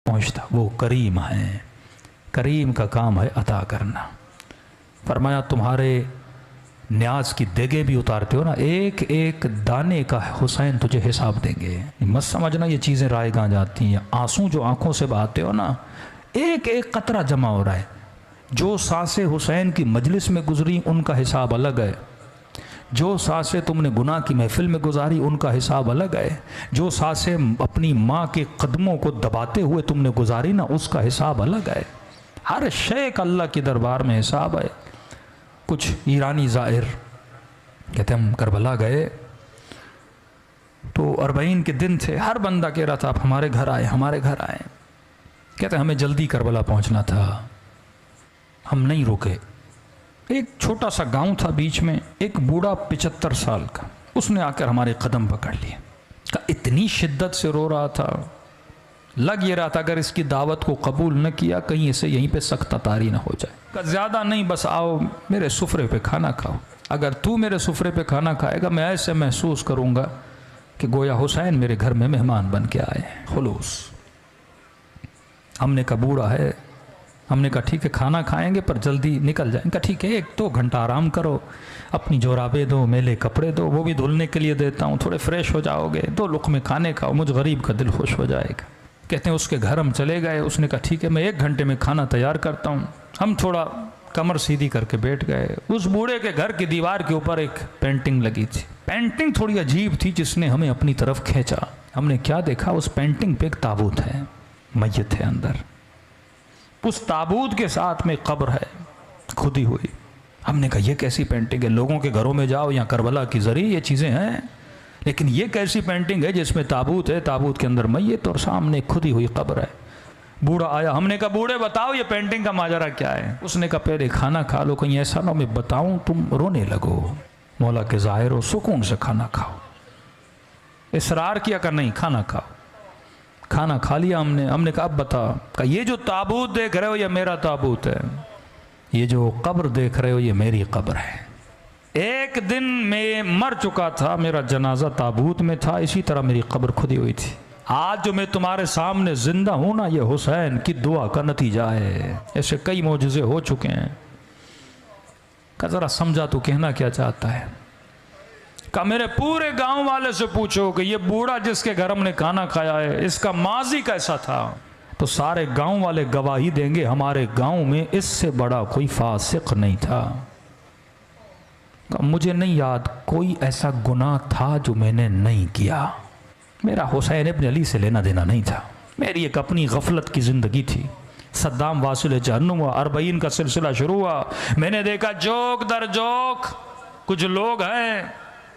پہنچتا. وہ کریم ہیں, کریم کا کام ہے عطا کرنا. فرمایا تمہارے نیاز کی دیگیں بھی اتارتے ہو نا, ایک ایک دانے کا حسین تجھے حساب دیں گے. مت سمجھنا یہ چیزیں رائے گاں جاتی ہیں. آنسو جو آنکھوں سے بہاتے ہو نا, ایک ایک قطرہ جمع ہو رہا ہے. جو سانسیں حسین کی مجلس میں گزری ان کا حساب الگ ہے, جو سانسیں تم نے گناہ کی محفل میں گزاری ان کا حساب الگ ہے, جو سانسیں اپنی ماں کے قدموں کو دباتے ہوئے تم نے گزاری نا اس کا حساب الگ ہے. ہر شے کا اللہ کے دربار میں حساب ہے. کچھ ایرانی زائر کہتے ہم کربلا گئے تو 40 کے دن تھے, ہر بندہ کہہ رہا تھا آپ ہمارے گھر آئے, ہمارے گھر آئے. کہتے ہمیں جلدی کربلا پہنچنا تھا, ہم نہیں رکے. ایک چھوٹا سا گاؤں تھا بیچ میں, ایک بوڑھا 75 سال کا, اس نے آ کر ہمارے قدم پکڑ لیے. اتنی شدت سے رو رہا تھا, لگ یہ رہا تھا اگر اس کی دعوت کو قبول نہ کیا کہیں اسے یہیں پہ سخت تاری نہ ہو جائے. زیادہ نہیں, بس آؤ میرے سفرے پہ کھانا کھاؤ. اگر تو میرے سفرے پہ کھانا کھائے گا میں ایسے محسوس کروں گا کہ گویا حسین میرے گھر میں مہمان بن کے آئے. خلوص. ہم نے کہا بوڑھا ہے, ہم نے کہا ٹھیک ہے کھانا کھائیں گے پر جلدی نکل جائیں. کہا ٹھیک ہے 1-2 گھنٹہ آرام کرو, اپنی جورابیں دو, میلے کپڑے دو, وہ بھی دھلنے کے لیے دیتا ہوں, تھوڑے فریش ہو جاؤ گے, 2 لقمے کھانے کھاؤ, مجھ غریب کا دل خوش ہو جائے گا. کہتے ہیں اس کے گھر ہم چلے گئے. اس نے کہا ٹھیک ہے میں 1 گھنٹے میں کھانا تیار کرتا ہوں. ہم تھوڑا کمر سیدھی کر کے بیٹھ گئے. اس بوڑھے کے گھر کی دیوار کے اوپر ایک پینٹنگ لگی تھی. پینٹنگ تھوڑی عجیب تھی جس نے ہمیں اپنی طرف کھینچا. ہم نے کیا دیکھا, اس پینٹنگ پہ ایک تابوت ہے, میت ہے اندر. اس تابوت کے ساتھ میں قبر ہے کھدی ہوئی. ہم نے کہا یہ کیسی پینٹنگ ہے, لوگوں کے گھروں میں جاؤ یا کربلا کی ذریعے یہ چیزیں ہیں, لیکن یہ کیسی پینٹنگ ہے جس میں تابوت ہے, تابوت کے اندر میت اور سامنے کھدی ہوئی قبر ہے. بوڑھا آیا, ہم نے کہا بوڑھے بتاؤ یہ پینٹنگ کا ماجرا کیا ہے. اس نے کہا پہلے کھانا کھا لو, کہیں ایسا نہ میں بتاؤں تم رونے لگو. مولا کے ظاہر ہو, سکون سے کھانا کھاؤ. اصرار کیا کہ نہیں کھانا کھاؤ. کھانا کھا لیا ہم نے کہا اب بتا. کہ یہ جو تابوت دیکھ رہے ہو یہ میرا تابوت ہے, یہ جو قبر دیکھ رہے ہو یہ میری قبر ہے. ایک دن میں مر چکا تھا, میرا جنازہ تابوت میں تھا, اسی طرح میری قبر کھدی ہوئی تھی. آج جو میں تمہارے سامنے زندہ ہوں نا یہ حسین کی دعا کا نتیجہ ہے. ایسے کئی معجزے ہو چکے ہیں. کہ ذرا سمجھا تو کہنا کیا چاہتا ہے. کہ میرے پورے گاؤں والے سے پوچھو کہ یہ بوڑھا جس کے گھر ہم نے کھانا کھایا ہے اس کا ماضی کیسا تھا, تو سارے گاؤں والے گواہی دیں گے ہمارے گاؤں میں اس سے بڑا کوئی فاسق نہیں تھا. مجھے نہیں یاد کوئی ایسا گناہ تھا جو میں نے نہیں کیا. میرا حسین ابن علی سے لینا دینا نہیں تھا, میری ایک اپنی غفلت کی زندگی تھی. صدام واصل جہنم ہوا, 40 کا سلسلہ شروع ہوا. میں نے دیکھا جوک در جوک کچھ لوگ ہیں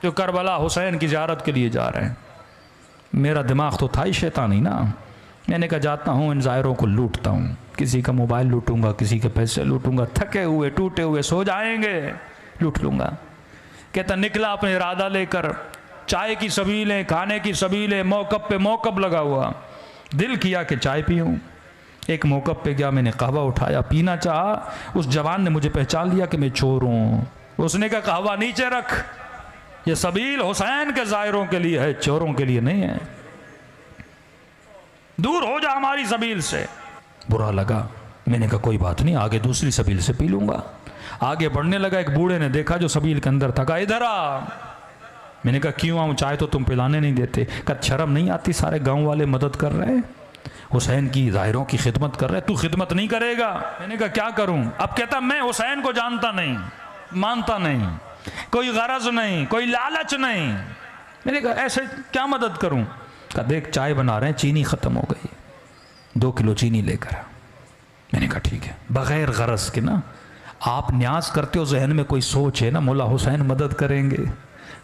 جو کربلا حسین کی زیارت کے لیے جا رہے ہیں. میرا دماغ تو تھا ہی شیطانی نا. میں نے کہا جاتا ہوں ان زائروں کو لوٹتا ہوں, کسی کا موبائل لوٹوں گا, کسی کے پیسے لوٹوں گا, تھکے ہوئے ٹوٹے ہوئے سو جائیں گے, لوٹ لوں گا. کہتا نکلا اپنے ارادہ لے کر, چائے کی سبیلیں, کھانے کی سبیلیں, موقف پہ موقف لگا ہوا. دل کیا کہ چائے پیوں. ایک موقف پہ گیا, میں نے قہوہ اٹھایا, پینا چاہا. اس جوان نے مجھے پہچان لیا کہ میں چور ہوں. اس نے کہا قہوہ نیچے رکھ, یہ سبیل حسین کے زائروں کے لیے ہے, چوروں کے لیے نہیں ہے, دور ہو جا ہماری سبیل سے. برا لگا. میں نے کہا کوئی بات نہیں, آگے دوسری سبیل سے پی لوں گا. آگے بڑھنے لگا, ایک بوڑھے نے دیکھا جو سبیل کے اندر تھا, کہا ادھر آ. میں نے کہا کیوں آؤں, چائے تو تم پلانے نہیں دیتے. کہا شرم نہیں آتی, سارے گاؤں والے مدد کر رہے ہیں, حسین کی ظاہروں کی خدمت کر رہے, تو خدمت نہیں کرے گا. میں نے کہا کیا کروں. اب کہتا میں حسین کو جانتا نہیں, مانتا نہیں, کوئی غرض نہیں, کوئی لالچ نہیں. میں نے کہا ایسے کیا مدد کروں. کہا دیکھ چائے بنا رہے ہیں, چینی ختم ہو گئی, 2 کلو چینی لے کر. میں نے کہا ٹھیک ہے. بغیر غرض کے نا, آپ نیاز کرتے ہو, ذہن میں کوئی سوچ ہے نا مولا حسین مدد کریں گے,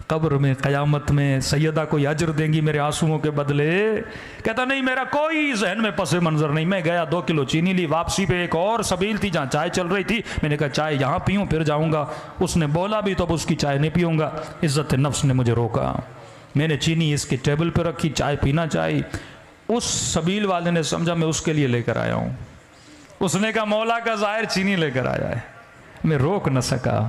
قبر میں قیامت میں سیدہ کوئی اجر دیں گی میرے آنسوؤں کے بدلے. کہتا نہیں میرا کوئی ذہن میں پس منظر نہیں. میں گیا 2 کلو چینی لی. واپسی پہ ایک اور سبیل تھی جہاں چائے چل رہی تھی. میں نے کہا چائے یہاں پیوں پھر جاؤں گا. اس نے بولا بھی تو اب اس کی چائے نہیں پیوں گا. عزت نفس نے مجھے روکا. میں نے چینی اس کے ٹیبل پہ رکھی, چائے پینا چاہی. اس سبیل والے نے سمجھا میں اس کے لیے لے کر آیا ہوں. اس نے کہا مولا کا ظاہر چینی لے کر آیا ہے. میں روک نہ سکا,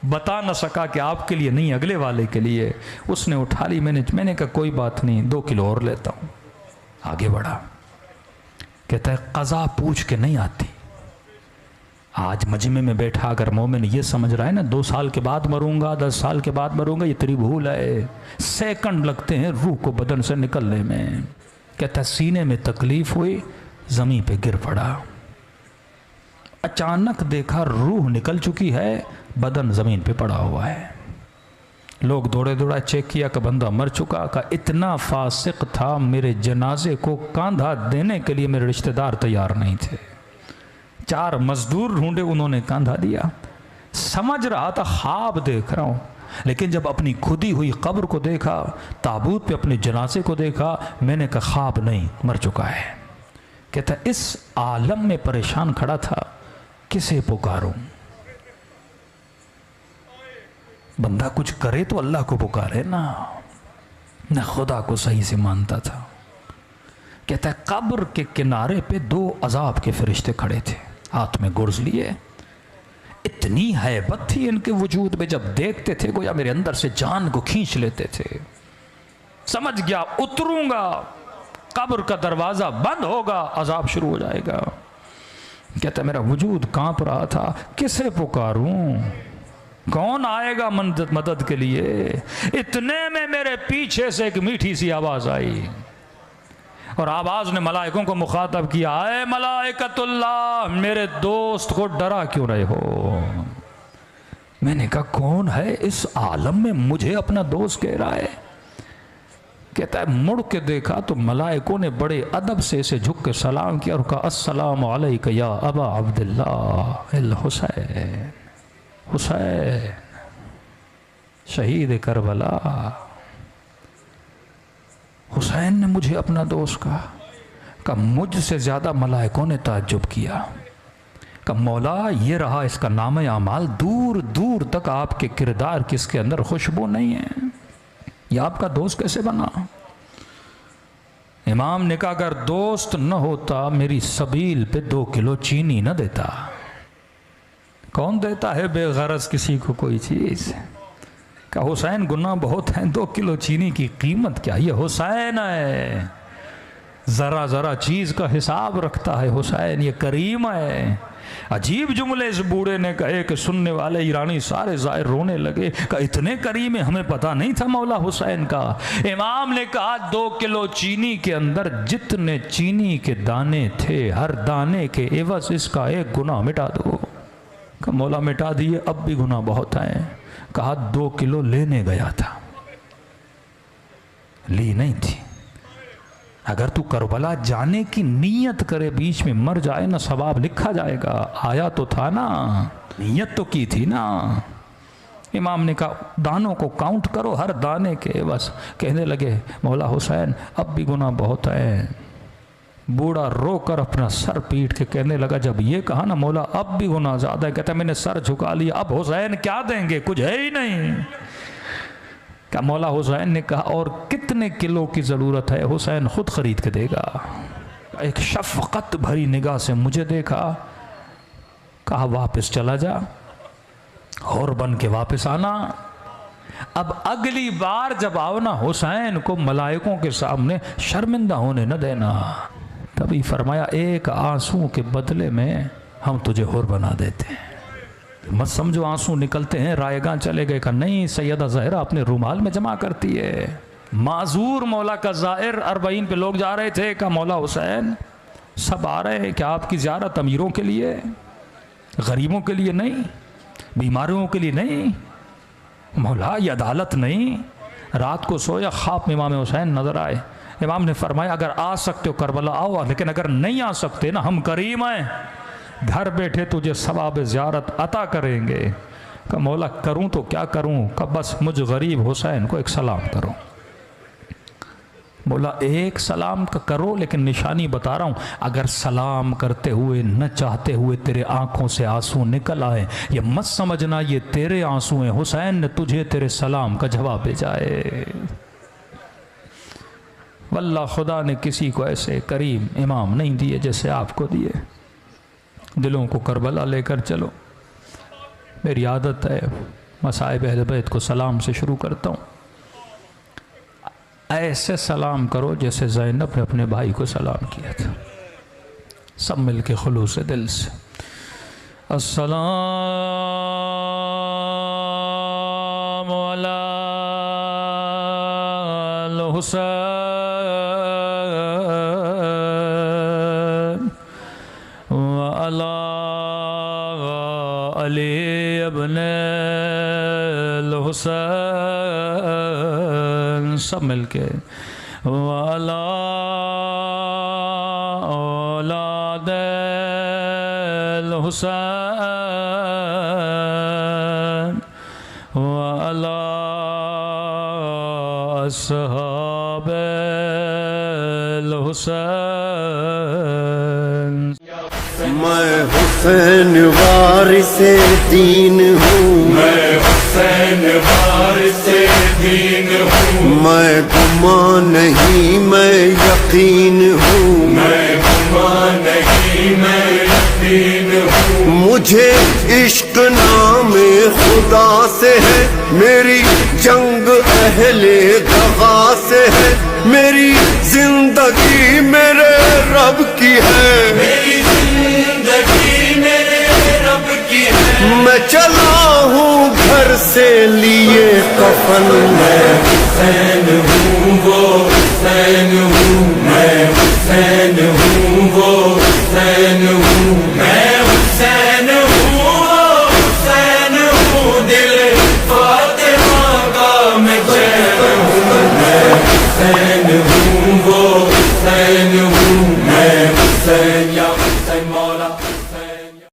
بتا نہ سکا کہ آپ کے لیے نہیں اگلے والے کے لیے. اس نے اٹھا لی. میں نے کہا کوئی بات نہیں, 2 کلو اور لیتا ہوں. آگے بڑھا. کہتا ہے قضا پوچھ کے نہیں آتی. آج مجمع میں بیٹھا اگر مومن یہ سمجھ رہا ہے نا 2 سال کے بعد مروں گا 10 سال کے بعد مروں گا، یہ تیری بھول ہے. سیکنڈ لگتے ہیں روح کو بدن سے نکلنے میں. کہتا ہے سینے میں تکلیف ہوئی، زمین پہ گر پڑا، اچانک دیکھا روح نکل چکی ہے، بدن زمین پہ پڑا ہوا ہے. لوگ دوڑے دوڑا چیک کیا کہ بندہ مر چکا. کہ اتنا فاسق تھا میرے جنازے کو کاندھا دینے کے لیے میرے رشتہ دار تیار نہیں تھے. 4 مزدور ڈھونڈے، انہوں نے کاندھا دیا. سمجھ رہا تھا خواب دیکھ رہا ہوں، لیکن جب اپنی کھدی ہوئی قبر کو دیکھا، تابوت پہ اپنے جنازے کو دیکھا، میں نے کہا خواب نہیں، مر چکا ہے. کہتا اس عالم میں پریشان کھڑا تھا، کسے پکاروں؟ بندہ کچھ کرے تو اللہ کو پکارے نا. نہ خدا کو صحیح سے مانتا تھا. کہتا ہے قبر کے کنارے پہ 2 عذاب کے فرشتے کھڑے تھے، ہاتھ میں گرز لیے. اتنی ہیبت تھی ان کے وجود میں، جب دیکھتے تھے گویا میرے اندر سے جان کو کھینچ لیتے تھے. سمجھ گیا اتروں گا، قبر کا دروازہ بند ہوگا، عذاب شروع ہو جائے گا. کہتا ہے میرا وجود کانپ رہا تھا، کسے پکاروں؟ کون آئے گا مدد کے لیے؟ اتنے میں میرے پیچھے سے ایک میٹھی سی آواز آئی، اور آواز نے ملائکوں کو مخاطب کیا، اے ملائکۃ اللہ، میرے دوست کو ڈرا کیوں رہے ہو؟ میں نے کہا کون ہے اس عالم میں مجھے اپنا دوست کہہ رہا ہے؟ کہتا ہے مڑ کے دیکھا تو ملائکوں نے بڑے ادب سے اسے جھک کے سلام کیا اور کہا السلام علیک یا ابا عبداللہ الحسین. حسین شہید کربلا. حسین نے مجھے اپنا دوست کہا. مجھ سے زیادہ ملائکوں نے تعجب کیا کہ مولا یہ رہا اس کا نام اعمال، دور دور تک آپ کے کردار کی اس کے اندر خوشبو نہیں ہے، یہ آپ کا دوست کیسے بنا؟ امام نے کہا اگر دوست نہ ہوتا میری سبیل پہ 2 کلو چینی نہ دیتا. کون دیتا ہے بے غرض کسی کو کوئی چیز؟ کہ حسین گناہ بہت ہیں، 2 کلو چینی کی قیمت کیا؟ یہ حسین ہے، ذرا ذرا چیز کا حساب رکھتا ہے حسین، یہ کریم ہے. عجیب جملے اس بوڑھے نے کہے کہ سننے والے ایرانی سارے ظاہر رونے لگے کہ اتنے کریم ہمیں پتہ نہیں تھا مولا حسین کا. امام نے کہا 2 کلو چینی کے اندر جتنے چینی کے دانے تھے، ہر دانے کے عوض اس کا 1 گناہ مٹا دو. کہ مولا مٹا دیے، اب بھی گناہ بہت ہیں. کہا 2 کلو لینے گیا تھا، لی نہیں تھی. اگر تو کربلا جانے کی نیت کرے بیچ میں مر جائے نا، ثواب لکھا جائے گا. آیا تو تھا نا، نیت تو کی تھی نا. امام نے کہا دانوں کو کاؤنٹ کرو، ہر دانے کے بس. کہنے لگے مولا حسین اب بھی گناہ بہت ہے. بوڑھا رو کر اپنا سر پیٹ کے کہنے لگا جب یہ کہا نا مولا اب بھی گناہ زیادہ ہے، کہتا ہے میں نے سر جھکا لیا، اب حسین کیا دیں گے؟ کچھ ہے ہی نہیں. کہ مولا حسین نے کہا اور کتنے کلو کی ضرورت ہے؟ حسین خود خرید کے دے گا. ایک شفقت بھری نگاہ سے مجھے دیکھا، کہا واپس چلا جا اور بن کے واپس آنا. اب اگلی بار جب آؤ نا حسین کو ملائکوں کے سامنے شرمندہ ہونے نہ دینا. تبھی فرمایا 1 آنسو کے بدلے میں ہم تجھے ہور بنا دیتے ہیں. مت سمجھو آنسو نکلتے ہیں رائے گاں چلے گئے. کہ نہیں، سیدہ زہرا اپنے رومال میں جمع کرتی ہے. معذور مولا کا زائر 40 پہ لوگ جا رہے تھے. کہ مولا حسین سب آ رہے ہیں، کہ آپ کی زیارت امیروں کے لیے، غریبوں کے لیے نہیں، بیماریوں کے لیے نہیں. مولا یہ عدالت نہیں. رات کو سویا، خواب میں امام حسین نظر آئے. امام نے فرمایا اگر آ سکتے ہو کربلا آؤ، لیکن اگر نہیں آ سکتے نا، ہم کریم ہیں، گھر بیٹھے تجھے ثواب زیارت عطا کریں گے. کہ مولا کروں تو کیا کروں؟ کہ بس مجھ غریب حسین کو 1 سلام کرو. مولا 1 سلام کا کرو، لیکن نشانی بتا رہا ہوں، اگر سلام کرتے ہوئے نہ چاہتے ہوئے تیرے آنکھوں سے آنسو نکل آئے، یہ مت سمجھنا یہ تیرے آنسو ہیں، حسین نے تجھے تیرے سلام کا جواب بھیجا ہے. واللہ خدا نے کسی کو ایسے کریم امام نہیں دیے جیسے آپ کو دیے. دلوں کو کربلا لے کر چلو. میری عادت ہے مصائب اہل بیت کو سلام سے شروع کرتا ہوں. ایسے سلام کرو جیسے زینب نے اپنے بھائی کو سلام کیا تھا. سب مل کے خلوص دل سے السلام علی الحسین وعلی علی ابن الحسین سب مل کے وعلی اولاد الحسین وعلی اصحاب الحسین میں حسین وارث دین ہوں، میں حسین وارث دین ہوں، میں گمان نہیں میں یقین ہوں، میں گمان نہیں میں یقین ہوں، مجھے عشق نام خدا سے ہے، میری جنگ اہل دغا سے ہے، میری زندگی میرے رب کی ہے، میری زندگی میرے رب کی ہے، میں چلا ہوں گھر سے لیے کفن، میں حسین ہوں،